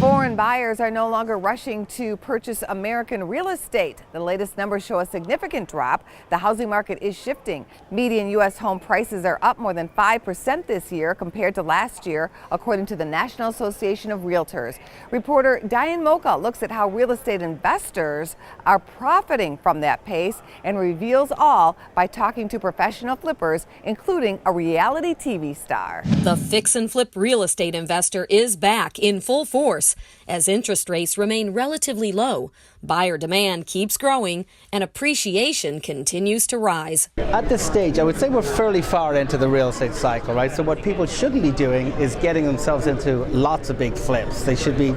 Foreign buyers are no longer rushing to purchase American real estate. The latest numbers show a significant drop. The housing market is shifting. Median U.S. home prices are up more than 5% this year compared to last year, according to the National Association of Realtors. Reporter Diane Moca looks at how real estate investors are profiting from that pace and reveals all by talking to professional flippers, including a reality TV star. The fix and flip real estate investor is back in full force. As interest rates remain relatively low, buyer demand keeps growing and appreciation continues to rise. At this stage, I would say we're fairly far into the real estate cycle, right? So what people shouldn't be doing is getting themselves into lots of big flips. They should be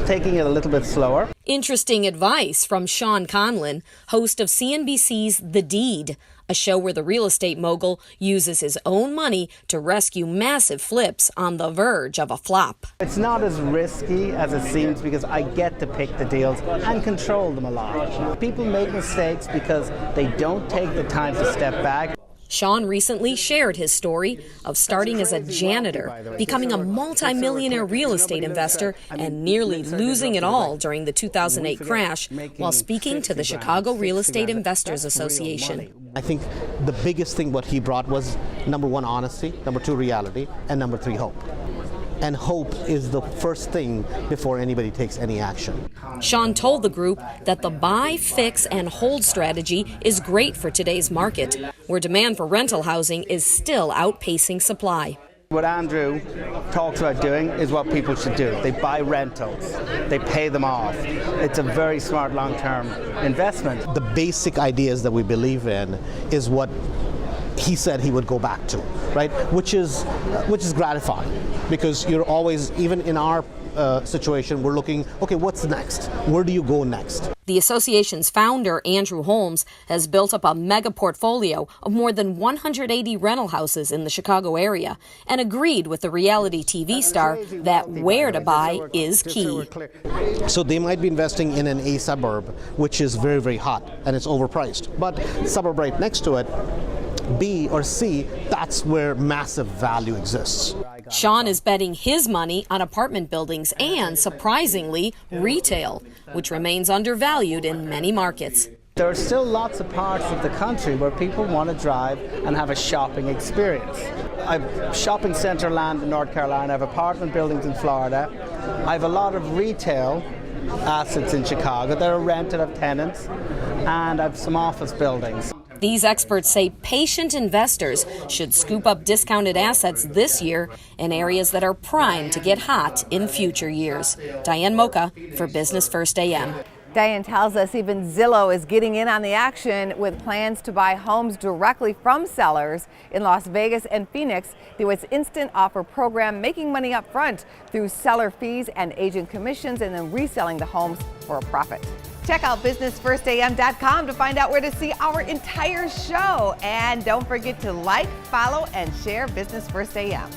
taking it a little bit slower. Interesting advice from Sean Conlon, host of CNBC's The Deed, a show where the real estate mogul uses his own money to rescue massive flips on the verge of a flop. It's not as risky as it seems because I get to pick the deals and control them a lot. People make mistakes because they don't take the time to step back. Sean recently shared his story of starting as a janitor, becoming a multi-millionaire real estate investor, and nearly losing it all during the 2008 crash while speaking to the Chicago Real Estate Investors Association. I think the biggest thing what he brought was, number one, honesty, number two, reality, and number three, hope. And hope is the first thing before anybody takes any action. Sean told the group that the buy, fix, and hold strategy is great for today's market, where demand for rental housing is still outpacing supply. What Andrew talks about doing is what people should do. They buy rentals, they pay them off. It's a very smart long-term investment. The basic ideas that we believe in is what he said he would go back to, right? Which is gratifying, because you're always, even in our situation, we're looking, okay, what's next? Where do you go next? The association's founder, Andrew Holmes, has built up a mega portfolio of more than 180 rental houses in the Chicago area and agreed with the reality TV star that where to buy is key. So they might be investing in an A suburb, which is very, very hot and it's overpriced. But the suburb right next to it, B or C, that's where massive value exists. Sean is betting his money on apartment buildings and, surprisingly, retail, which remains undervalued in many markets. There are still lots of parts of the country where people want to drive and have a shopping experience. I have shopping center land in North Carolina, I have apartment buildings in Florida, I have a lot of retail assets in Chicago that are rented of tenants, and I have some office buildings. These experts say patient investors should scoop up discounted assets this year in areas that are primed to get hot in future years. Diane Moca for Business First AM. Diane tells us even Zillow is getting in on the action with plans to buy homes directly from sellers in Las Vegas and Phoenix through its instant offer program, making money up front through seller fees and agent commissions and then reselling the homes for a profit. Check out businessfirstam.com to find out where to see our entire show. And don't forget to like, follow, and share Business First AM.